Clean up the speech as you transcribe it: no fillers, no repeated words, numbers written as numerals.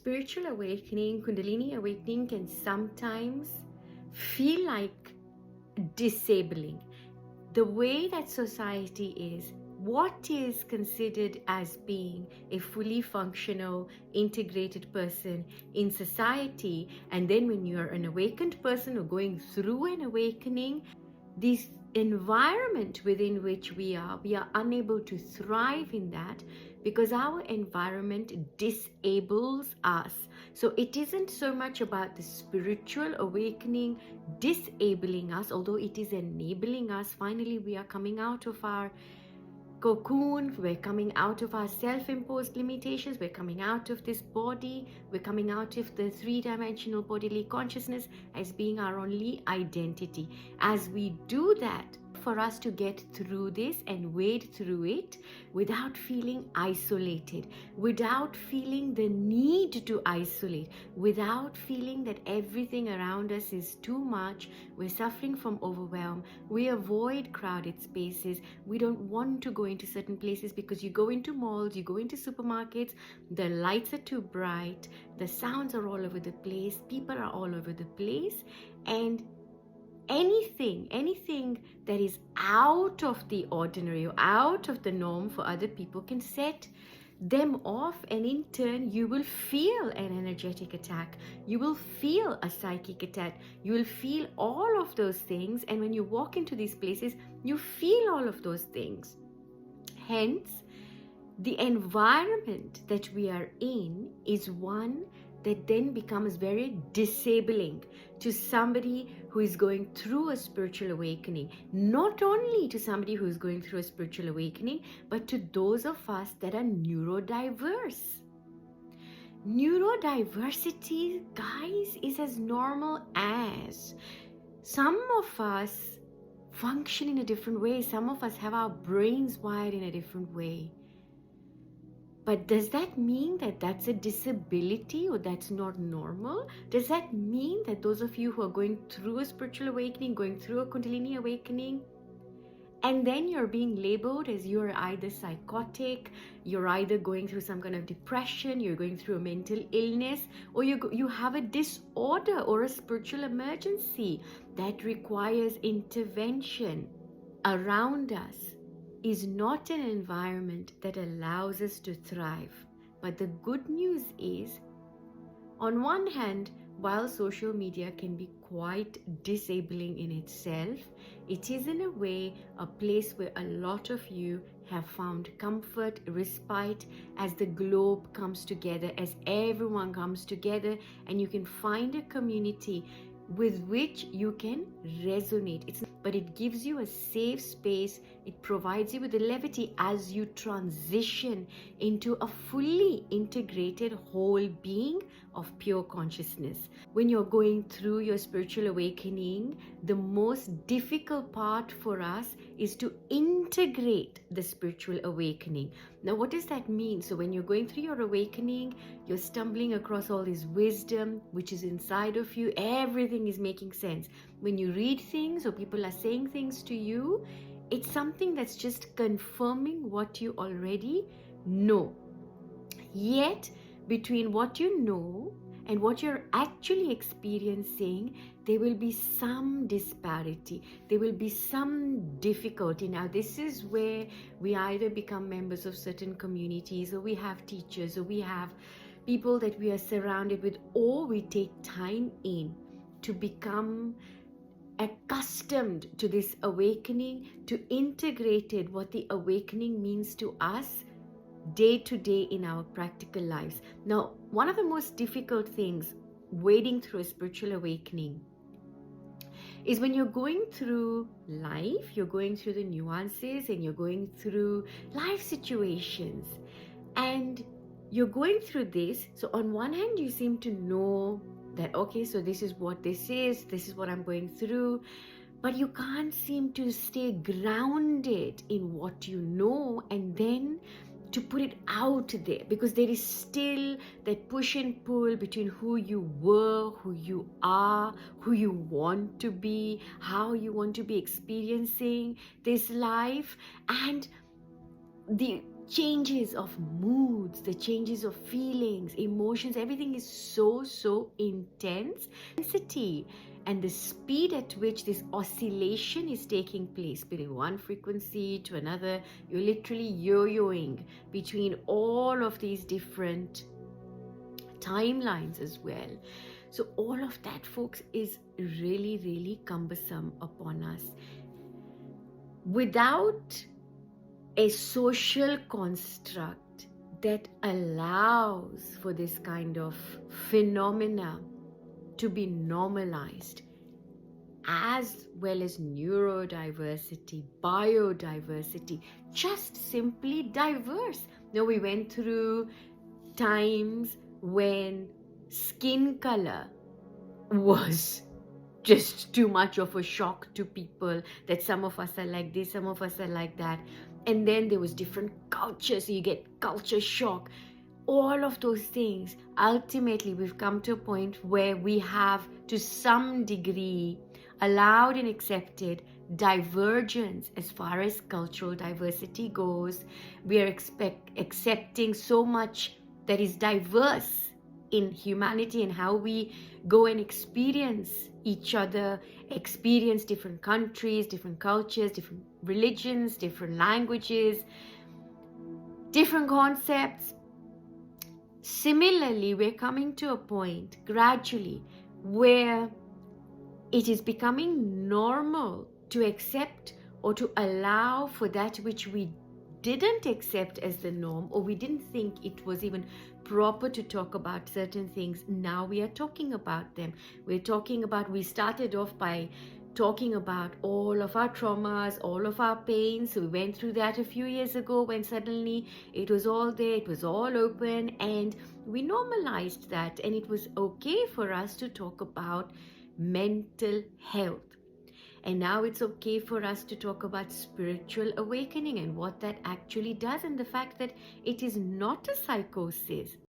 spiritual awakening, Kundalini awakening can sometimes feel like disabling. The way that society is, what is considered as being a fully functional, integrated person in society, and then when you're an awakened person or going through an awakening, this environment within which we are unable to thrive in that because our environment disables us. So it isn't so much about the spiritual awakening disabling us, although it is enabling us. Finally, we are coming out of our cocoon, we're coming out of our self-imposed limitations, we're coming out of this body, we're coming out of the three-dimensional bodily consciousness as being our only identity. As we do that, for us to get through this and wade through it without feeling isolated, without feeling the need to isolate, without feeling that everything around us is too much, we're suffering from overwhelm, we avoid crowded spaces, we don't want to go into certain places because you go into malls, you go into supermarkets, the lights are too bright, the sounds are all over the place, people are all over the place, and anything that is out of the ordinary or out of the norm for other people can set them off, and in turn you will feel an energetic attack, you will feel a psychic attack, you will feel all of those things, and when you walk into these places you feel all of those things. Hence, the environment that we are in is one that then becomes very disabling to somebody who is going through a spiritual awakening. Not only to somebody who is going through a spiritual awakening, but to those of us that are neurodiverse. Neurodiversity, guys, is as normal as some of us function in a different way. Some of us have our brains wired in a different way. But does that mean that that's a disability or that's not normal? Does that mean that those of you who are going through a spiritual awakening, going through a Kundalini awakening, and then you're being labeled as you're either psychotic, you're either going through some kind of depression, you're going through a mental illness, or you have a disorder or a spiritual emergency that requires intervention around us? Is not an environment that allows us to thrive. But the good news is, on one hand, while social media can be quite disabling in itself, it is in a way a place where a lot of you have found comfort, respite, as the globe comes together, as everyone comes together, and you can find a community with which you can resonate. But it gives you a safe space. It provides you with the levity as you transition into a fully integrated whole being of pure consciousness. When you're going through your spiritual awakening, the most difficult part for us is to integrate the spiritual awakening. Now, what does that mean? So when you're going through your awakening, you're stumbling across all this wisdom which is inside of you. Everything is making sense. When you read things or people are saying things to you, it's something that's just confirming what you already know. Yet, between what you know and what you're actually experiencing, there will be some disparity. There will be some difficulty. Now, this is where we either become members of certain communities, or we have teachers, or we have people that we are surrounded with, or we take time in to become accustomed to this awakening, to integrated what the awakening means to us day to day in our practical lives. Now, one of the most difficult things wading through a spiritual awakening is when you're going through life, you're going through the nuances, and you're going through life situations, and you're going through this. So on one hand, you seem to know that, okay, so this is what this is what I'm going through, but you can't seem to stay grounded in what you know and then to put it out there, because there is still that push and pull between who you were, who you are, who you want to be, how you want to be experiencing this life, and the changes of moods, the changes of feelings, emotions, everything is so intense. Intensity and the speed at which this oscillation is taking place between one frequency to another, you're literally yo-yoing between all of these different timelines as well. So all of that, folks, is really cumbersome upon us. Without a social construct that allows for this kind of phenomena to be normalized, as well as neurodiversity, biodiversity, just simply diverse. Now, we went through times when skin color was just too much of a shock to people, that some of us are like this, some of us are like that. And then there was different cultures, so you get culture shock. All of those things, ultimately we've come to a point where we have to some degree allowed and accepted divergence as far as cultural diversity goes. We are accepting so much that is diverse in humanity and how we go and experience each other, experience different countries, different cultures, different religions, different languages, different concepts. Similarly, we're coming to a point gradually where it is becoming normal to accept or to allow for that which we didn't accept as the norm, or we didn't think it was even proper to talk about certain things. Now we are talking about them. We started off by talking about all of our traumas, all of our pains. So we went through that a few years ago when suddenly it was all there, it was all open, and we normalized that, and it was okay for us to talk about mental health. And now it's okay for us to talk about spiritual awakening and what that actually does, and the fact that it is not a psychosis.